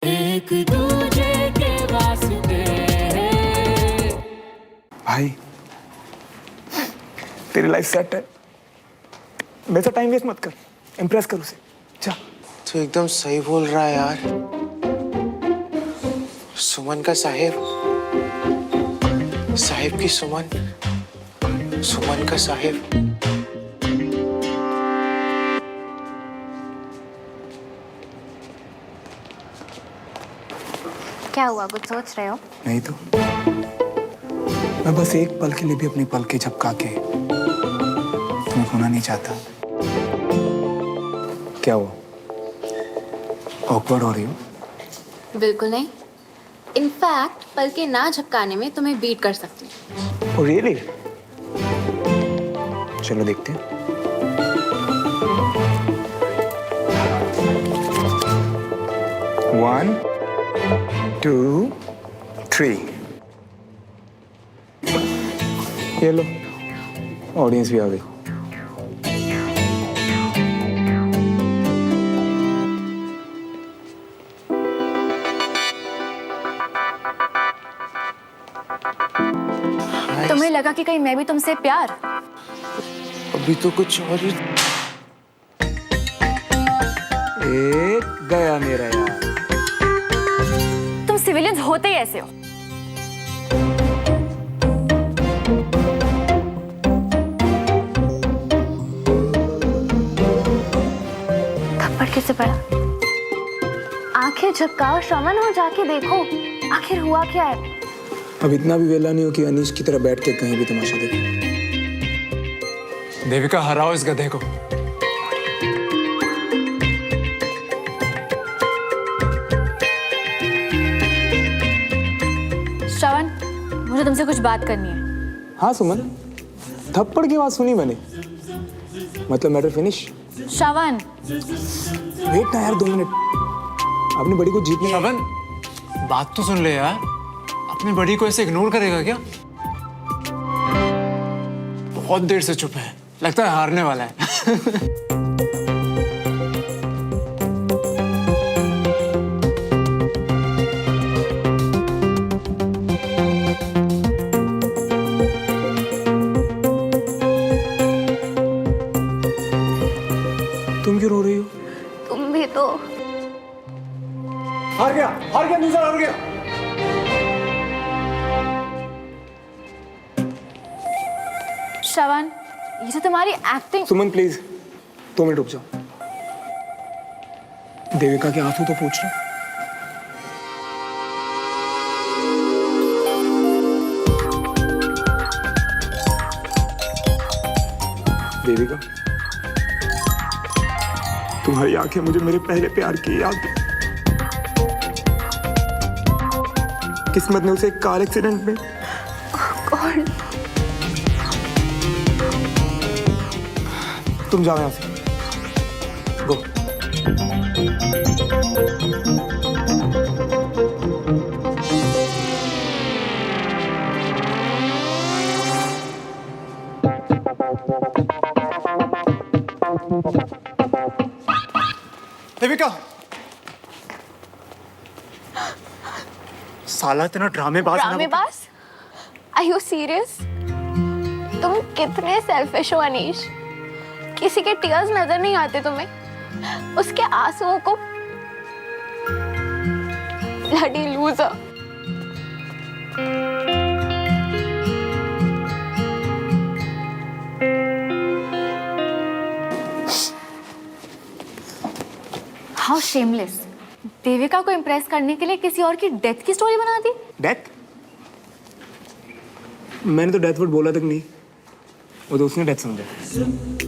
एक दूजे के वास्ते। भाई तेरी लाइफ सेट है, मेरे से टाइम वेस्ट मत कर, इम्प्रेस कर उसे। जा। तो एकदम सही बोल रहा है यार। सुमन का साहिब, साहिब की सुमन, सुमन का साहिब। क्या हुआ, कुछ सोच रहे हो? नहीं तो मैं बस एक पल के लिए भी अपनी पलकें झपका के तुम्हें खोना नहीं चाहता। क्या हुआ, ऑकवर्ड हो रही हो? बिल्कुल नहीं। इनफैक्ट पलके ना झपकाने में तुम्हें बीट कर सकती हूँ। Oh, really? चलो देखते हैं। One, two, three. ये लो, ऑडियंस भी आ गई। तुम्हें लगा कि कहीं मैं भी तुमसे प्यार? अभी तो कुछ और ही। एक गया मेरा यार। तुम सिविलियंस होते ही ऐसे हो। थप्पड़ किसे पड़ा? आंखें झपकाओ श्रवण, और जाके देखो आखिर हुआ क्या है। अब इतना भी वेला नहीं हो कि अनीश की तरह बैठ के कहीं भी तमाशा देखे। देविका, हराओ इस गधे को। श्रवण, मुझे तुमसे कुछ बात करनी है। हाँ सुमन, थप्पड़ की आवाज सुनी मैंने, मतलब मैटर फिनिश। श्रवण, वेट ना यार 2 मिनट, अपनी बड़ी को जीतने। श्रवण, बात तो सुन ले यार। अपनी बड़ी को ऐसे इग्नोर करेगा क्या? बहुत देर से चुप है, लगता है हारने वाला है। तुम क्यों रो रही हो? तुम भी तो। हार गया लूजर, हार गया। श्रवण, ये तो तुम्हारी एक्टिंग। सुमन प्लीज 2 मिनट रुक जाओ। देविका के आंसू तो पूछ लो। देविका, तुम्हारी आंखें मुझे मेरे पहले प्यार की याद है। किस्मत ने उसे एक कार एक्सीडेंट में। कौन? तुम जाओ यहाँ से, गो। देविका, साला इतना ड्रामेबाज है ना वो। ड्रामेबाज? Are you serious? तुम कितने सेल्फिश हो अनीश। किसी के टीयर्स नजर नहीं आते तुम्हें, उसके आंसुओं को। Bloody loser. How shameless. Devika को इम्प्रेस करने के लिए किसी और की डेथ की स्टोरी बना दी। डेथ? मैंने तो डेथ वर्ड बोला तक नहीं, वो तो उसने डेथ समझा।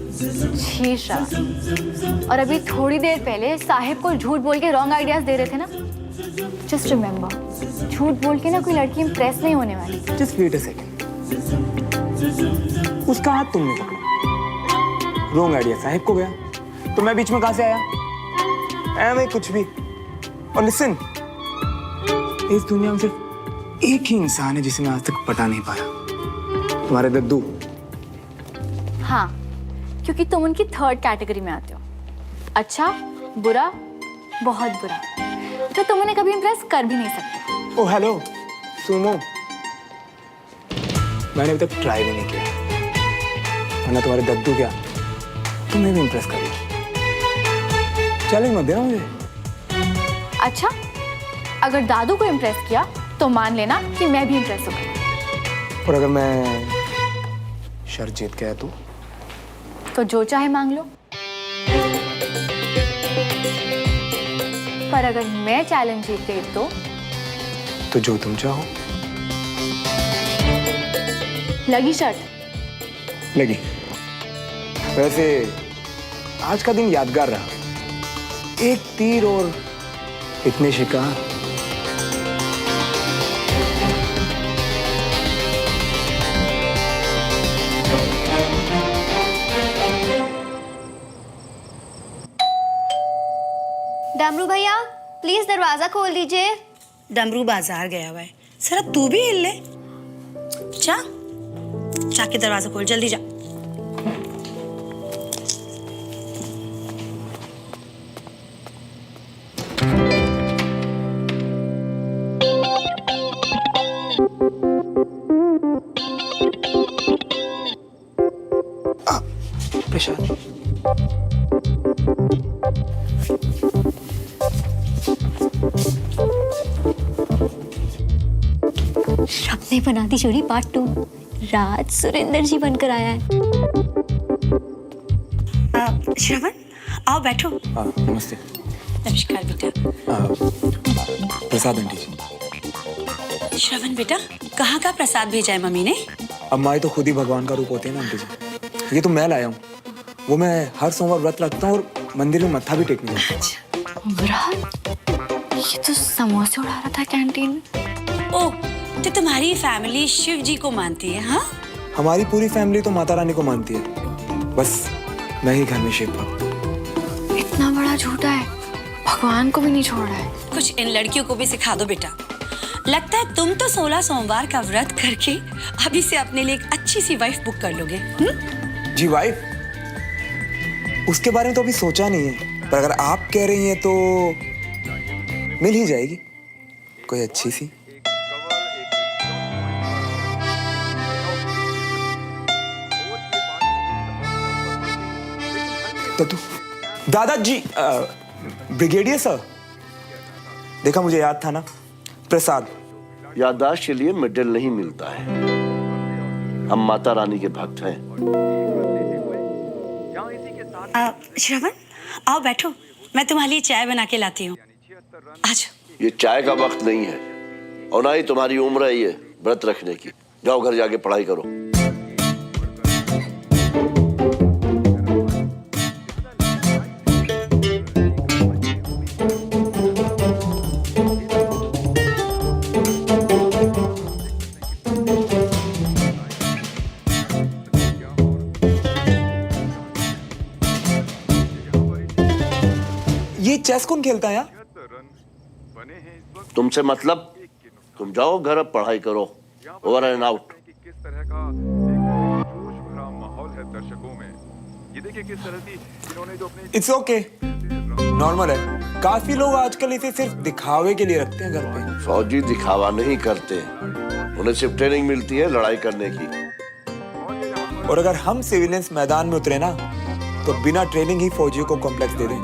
छी श्रवण, और अभी थोड़ी देर पहले साहिब को झूठ बोल के रॉन्ग आइडियाज दे रहे थे ना। जस्ट रिमेम्बर, झूठ बोल के ना कोई लड़की इम्प्रेस नहीं होने वाली। जस्ट वेट अ सेकंड, उसका हाथ तुमने पकड़ा, रॉन्ग आइडिया साहिब को गया, तो मैं बीच में कहां से आया? मैं कुछ भी। और लिसन, इस दुनिया में सिर्फ एक ही इंसान है जिसे मैं आज तक पटा नहीं पाया, तुम्हारे दद्दू। हाँ, क्योंकि तुम उनकी 3rd कैटेगरी में आते हो। अच्छा, बुरा, बहुत बुरा। तो तुम उन्हें कभी इम्प्रेस कर भी नहीं सकते। ओ हेलो सुनो, मैंने अभी तक ट्राई भी नहीं किया, वरना तुम्हारे दद्दू क्या तुम्हें भी इम्प्रेस कर लो। चैलेंज मत देना मुझे। अच्छा, अगर दादू को इम्प्रेस किया तो मान लेना कि मैं भी इम्प्रेस हो गई। और अगर मैं शर्त जीत गया तो जो चाहे मांग लो। पर अगर मैं चैलेंज जीत गई तो जो तुम चाहो। लगी शर्त? लगी। वैसे आज का दिन यादगार रहा, एक तीर और इतने शिकार। डमरू भैया प्लीज दरवाजा खोल दीजिए। डमरू बाजार गया हुआ है। सर अब तू भी हिल ले। जा जाके दरवाजा खोल, जल्दी जा। प्रशांत, अपने बना दी जोड़ी पार्ट 2। राज सुरेंद्र जी बनकर आया है। श्रवण आओ बैठो। नमस्ते। नमस्कार बेटा। प्रसाद आंटी जी। श्रवण बेटा, कहाँ का प्रसाद भेजा है मम्मी ने? अब माँ तो खुद ही भगवान का रूप होते हैं ना आंटी जी। ये तो मैं लाया हूँ, वो मैं हर सोमवार व्रत रखता हूँ और मंदिर में मत्था भी टेकने जाता हूँ। व्रत? ये तो समोसे उड़ा रहा था कैंटीन में। ओह, तो तुम्हारी फैमिली शिव जी को मानती है? हाँ, हमारी पूरी फैमिली तो माता रानी को मानती है, बस मैं ही घर में शिव भक्त। इतना बड़ा झूठा है, भगवान को भी नहीं छोड़ रहा है। कुछ इन लड़कियों को भी सिखा दो बेटा। लगता है तुम तो 16 सोमवार का व्रत करके अभी से अपने लिए एक अच्छी सी वाइफ बुक कर लोगे। जी वाइफ, उसके बारे में तो अभी सोचा नहीं है, पर अगर आप कह रही हैं तो मिल ही जाएगी कोई अच्छी सी। तो दादाजी, ब्रिगेडियर सर, देखा मुझे याद था ना। प्रसाद। याददाश्त के लिए मेडल नहीं मिलता है, हम माता रानी के भक्त हैं। श्रवण आओ बैठो, मैं तुम्हारे लिए चाय बना के लाती हूँ। आज ये चाय का वक्त नहीं है और ना ही तुम्हारी उम्र है ये व्रत रखने की। जाओ घर जाके पढ़ाई करो। ये चेस कौन खेलता है यार? तुमसे मतलब, तुम जाओ घर अब पढ़ाई करो। Over and out. किस तरह का जोश भरा माहौल है दर्शकों में। ये देखिए किस तरह की इन्होंने जो अपने इट्स ओके, नॉर्मल है। काफी लोग आजकल इसे सिर्फ दिखावे के लिए रखते हैं घर पे। फौजी दिखावा नहीं करते, उन्हें सिर्फ ट्रेनिंग मिलती है लड़ाई करने की। और अगर हम सिविलियंस मैदान में उतरे ना, तो बिना ट्रेनिंग ही फौजियों को कॉम्प्लेक्स दे दें।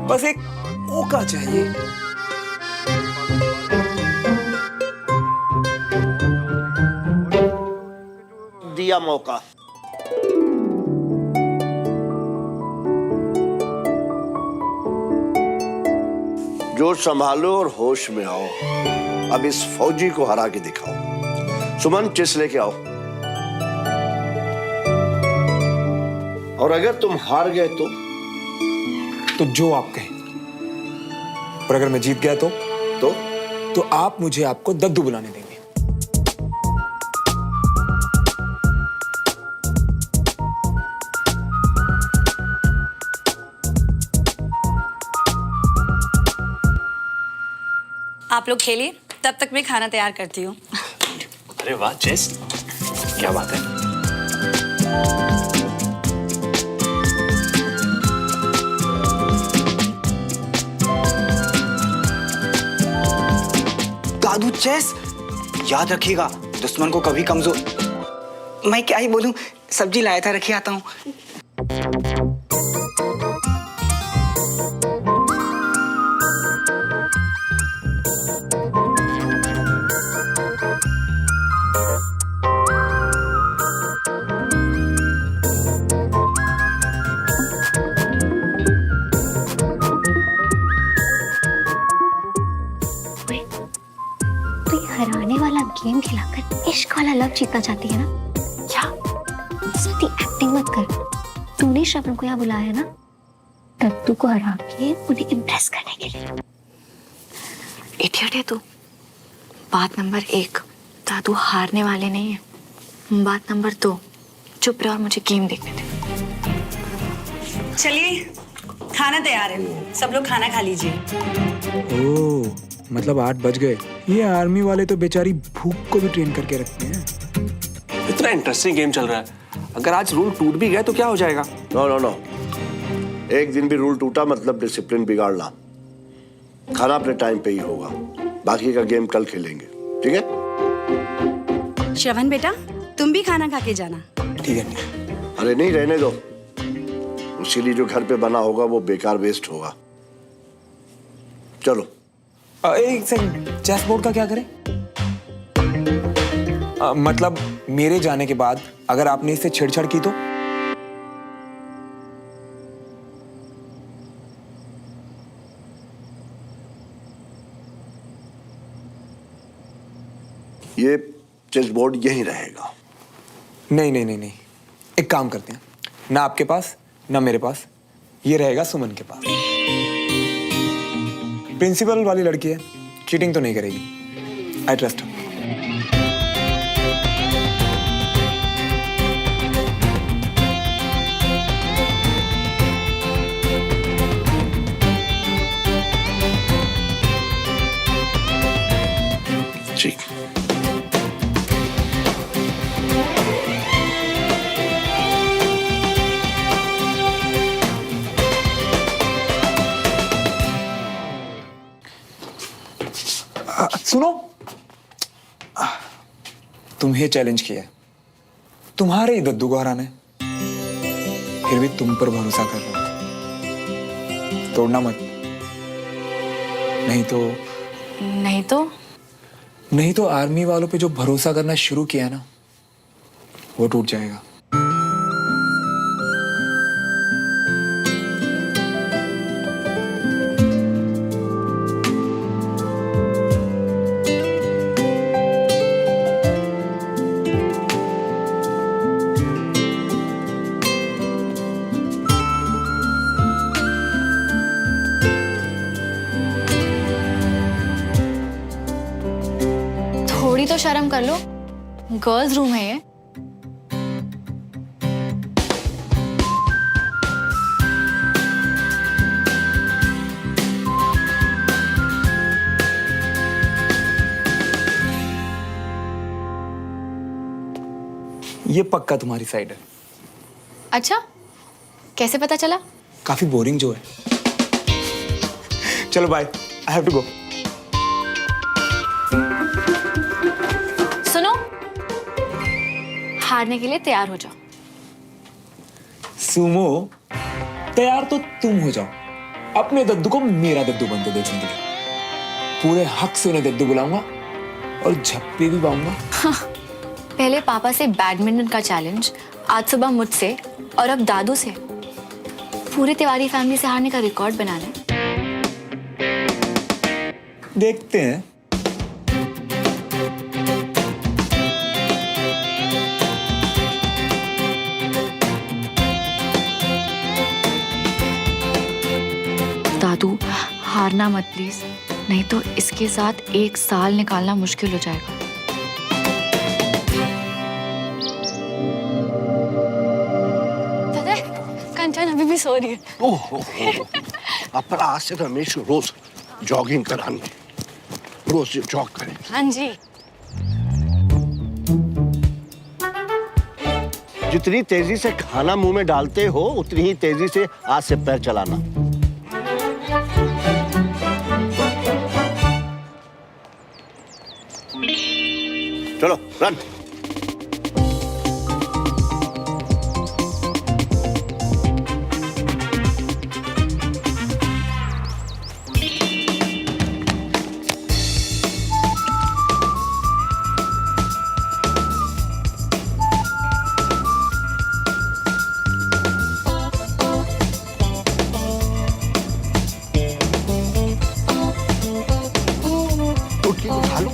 बस एक मौका चाहिए। दिया मौका। जोश संभालो और होश में आओ। अब इस फौजी को हरा के दिखाओ। सुमन, चेस लेके आओ। और अगर तुम हार गए तो जो आप कहें। और अगर मैं जीत गया तो आप मुझे आपको दद्दू बुलाने देंगे। आप लोग खेलिए, तब तक मैं खाना तैयार करती हूँ। अरे वाह चेस, क्या बात है। दादू चेस याद रखिएगा, दुश्मन को कभी कमजोर। मैं क्या ही बोलूं, सब्जी लाया था, रखी आता हूँ। तो ये हराने वाला गेम खिलाकर इश्क वाला लव जीतना चाहती है ना? क्या सती एक्टिंग मत कर। तूने श्रवण को यहाँ बुलाया है ना दद्दू को हरा के उन्हें इम्प्रेस करने के लिए। इडियट है तू। बात नंबर 1, दादू हारने वाले नहीं है। बात नंबर 2, चुप रह और मुझे गेम देखने दे। चलिए, खाना तैयार है, सब लोग खाना खा लीजिए। ओह, मतलब 8 बज गए। ये आर्मी वाले तो बेचारी भूख को भी ट्रेन करके रखते हैं। इतना इंटरेस्टिंग गेम चल रहा है, अगर आज रूल टूट भी गए तो क्या हो जाएगा? नो नो नो, एक दिन भी रूल टूटा मतलब डिसिप्लिन बिगाड़ना। खाना अपने टाइम पे ही होगा, बाकी का गेम कल खेलेंगे, ठीक है? श्रवण बेटा, तुम भी खाना खा के जाना। ठीक है। अरे नहीं, रहने दो, उसी लिए जो घर पे बना होगा वो बेकार वेस्ट होगा। चलो। एक सेकंड, चेस बोर्ड का क्या करें? मतलब मेरे जाने के बाद अगर आपने इससे छेड़छाड़ की तो? ये चेस बोर्ड यहीं रहेगा। नहीं नहीं नहीं नहीं, एक काम करते हैं, ना आपके पास ना मेरे पास, ये रहेगा सुमन के पास। प्रिंसिपल वाली लड़की है, चीटिंग तो नहीं करेगी। I trust her. ठीक। सुनो, तुम्हें चैलेंज किया, तुम्हारे ही दद्दू को हराना है, फिर भी तुम पर भरोसा कर रहा हूं। तोड़ना मत, नहीं तो आर्मी वालों पे जो भरोसा करना शुरू किया ना, वो टूट जाएगा। थोड़ी तो शर्म कर लो, गर्ल्स रूम है ये। ये पक्का तुम्हारी साइड है। अच्छा, कैसे पता चला? काफी बोरिंग जो है। चलो bye, I have to go. सुनो, हारने के लिए तैयार हो जाओ। सुमो, तैयार तो तुम हो जाओ। अपने दद्दू को मेरा दद्दू बनते दो जिंदगी। पूरे हक से उन्हें दद्दू बुलाऊंगा और झप्पी भी पाऊंगा। पहले पापा से बैडमिंटन का चैलेंज, आज सुबह मुझसे और अब दादू से। पूरी तिवारी फैमिली से हारने का रिकॉर्ड बनाना है। देखते हैं। दादू, हारना मत प्लीज, नहीं तो इसके साथ 1 साल निकालना मुश्किल हो जाएगा। कंचन अभी भी सो रही है। ओहो, अब आज से रमेश रोज जॉगिंग कराएंगे, रोज जॉग करें। हाँ जी। जितनी तेजी से खाना मुंह में डालते हो उतनी ही तेजी से हाथ से पैर चलाना। चलो रन। उठा लो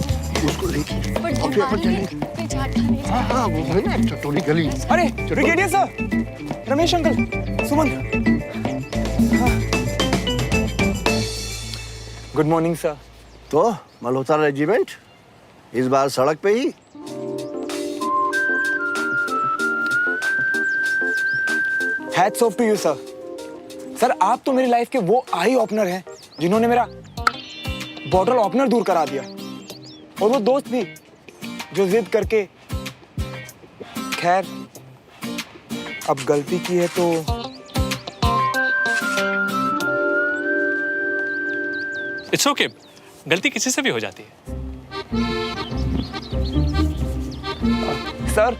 उसको लेके और फिर अपन चलेंगे। हाँ वो है ना चटोरी गली। अरे brigadier sir, Ramesh uncle, Suman. Good morning sir. तो मल्होत्रा रेजिमेंट इस बार सड़क पे ही। Hats off to you sir. Sir आप तो मेरी लाइफ के वो आई ओपनर हैं जिन्होंने मेरा बॉटल ओपनर दूर करा दिया, और वो दोस्त भी जो जिद करके, खैर अब गलती की है तो इट्स ओके, गलती किसी से भी हो जाती है। सर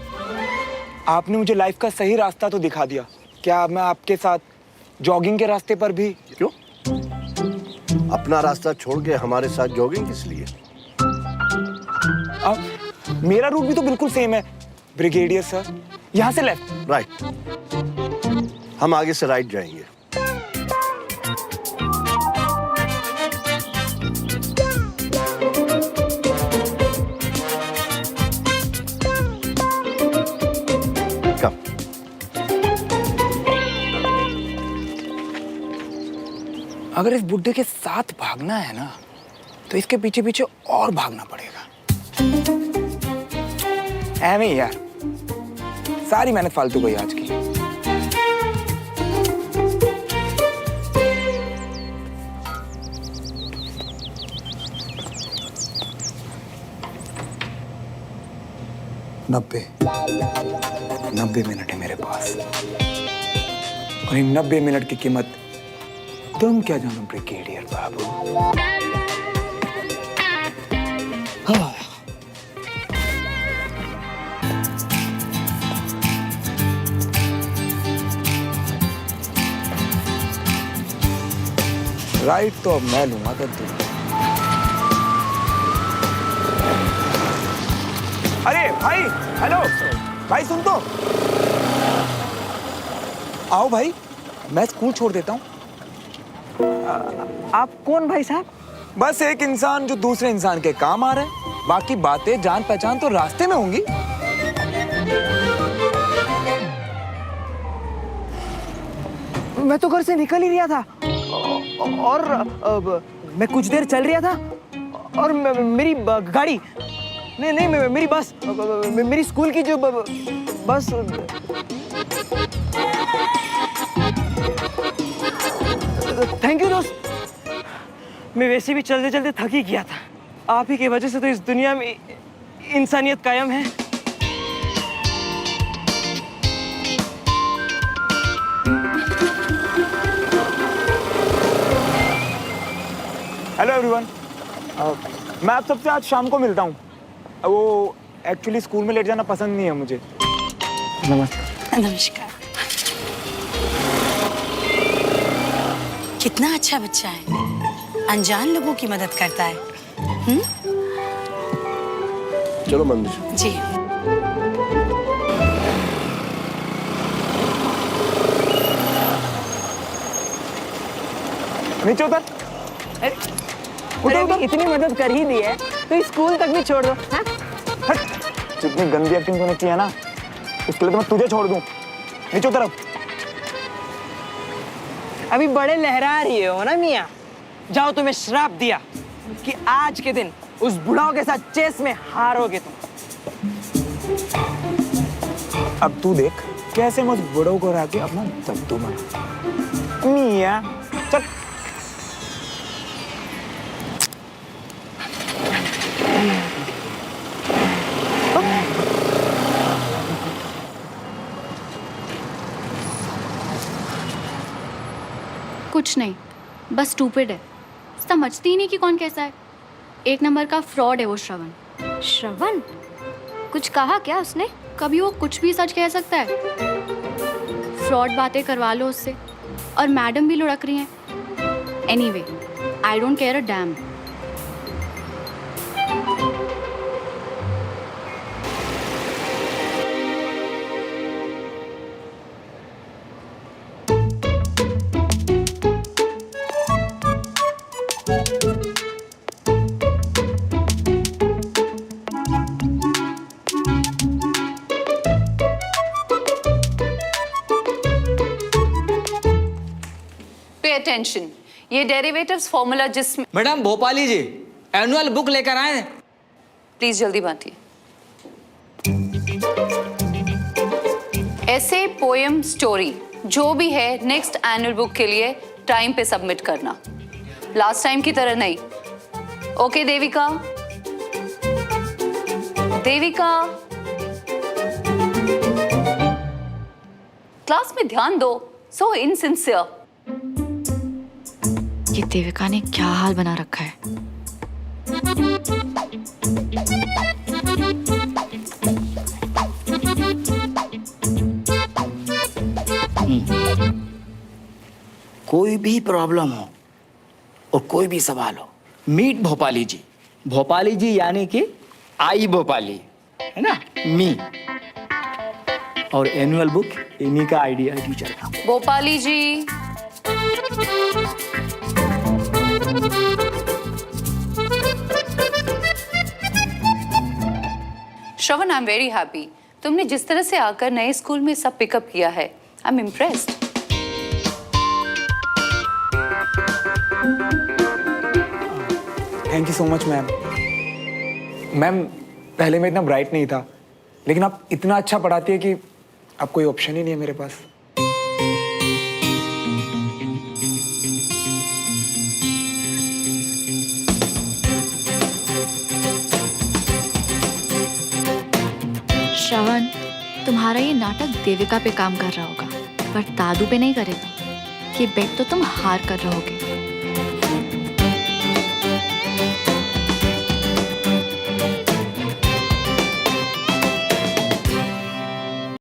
आपने मुझे लाइफ का सही रास्ता तो दिखा दिया। क्या मैं आपके साथ जॉगिंग के रास्ते पर भी? क्यों? अपना रास्ता छोड़ के हमारे साथ जॉगिंग किस लिए? मेरा रूट भी तो बिल्कुल सेम है ब्रिगेडियर सर, यहाँ से लेफ्ट। राइट, हम आगे से राइट जाएंगे। कम। अगर इस बुड्ढे के साथ भागना है ना तो इसके पीछे पीछे और भागना पड़ेगा। ऐਵੇਂ ही यार, सारी मेहनत फालतू गई आज की। नब्बे मिनट है मेरे पास, और इन 90 मिनट की कीमत तुम क्या जानो ब्रिगेडियर बाबू। हाँ। राइट तो अब मैं लूंगा तो तुम। अरे भाई, हेलो भाई, सुन तो। आओ भाई, मैं स्कूल छोड़ देता हूँ। आप कौन भाई साहब? बस एक इंसान जो दूसरे इंसान के काम आ रहा है, बाकी बातें जान पहचान तो रास्ते में होंगी। मैं तो घर से निकल ही रहा था और मैं कुछ देर चल रहा था और मेरी गाड़ी, नहीं मेरी बस, मेरी स्कूल की जो बस। थैंक यू दोस्त, मैं वैसे भी चलते चलते थक ही गया था। आप ही की वजह से तो इस दुनिया में इंसानियत कायम है। हेलो एवरीवन, मैं आप सबसे आज शाम को मिलता हूँ। वो एक्चुअली स्कूल में लेट जाना पसंद नहीं है मुझे। नमस्कार। नमस्कार। कितना अच्छा बच्चा है, अनजान लोगों की मदद करता है। चलो मंदिर। जी। नीचे उतर। अरे इतनी मदद कर ही दी है तो स्कूल तक भी छोड़ दो। हाँ? जितनी गंदी एक्टिंग तूने की है ना, उसके लिए तो मैं तुझे छोड़ दूं। नीचे उतर अब। अभी बड़े लहरा रही हो ना मियाँ। जाओ, तुम्हें श्राप दिया कि आज के दिन उस बुढ़ाओ के साथ चेस में हारोगे तुम। अब तू देख कैसे मैं उस बुढ़ो को हरा के अपना दद्दू बना। मियाँ चल। कुछ नहीं, बस स्टूपिड है, समझती ही नहीं कि कौन कैसा है। एक नंबर का फ्रॉड है वो श्रवण। श्रवण? कुछ कहा क्या उसने? कभी वो कुछ भी सच कह सकता है। फ्रॉड बातें करवा लो उससे, और मैडम भी लुढ़क रही हैं। Anyway, I don't care a dam. Pay attention, ये डेरिवेटिव्स फॉर्मूला जिसमें मैडम भोपाली जी एनुअल बुक लेकर आए। प्लीज जल्दी बांटिए। ऐसे पोएम स्टोरी जो भी है नेक्स्ट एनुअल बुक के लिए टाइम पे सबमिट करना, लास्ट टाइम की तरह नहीं। ओके देविका? देविका, क्लास में ध्यान दो। सो इनसिंसियर। ये देविका ने क्या हाल बना रखा है। कोई भी प्रॉब्लम हो और कोई भी सवाल हो, मीट भोपाली जी। भोपाली जी यानी कि आई भोपाली, है ना, मी। और एनुअल बुक इन्हीं का आइडिया है टीचर का। भोपाली जी, श्रवण, आई एम वेरी हैप्पी। तुमने जिस तरह से आकर नए स्कूल में सब पिकअप किया है, I am impressed. Thank you so much ma'am. Ma'am, पहले मैं इतना ब्राइट नहीं था, लेकिन आप इतना अच्छा पढ़ाती है कि अब कोई ऑप्शन ही नहीं है मेरे पास। श्रवण, तुम्हारा ये नाटक देविका पे काम कर रहा होगा, पर दादू पे नहीं करेगा। ये बेट तो तुम हार कर रहोगे।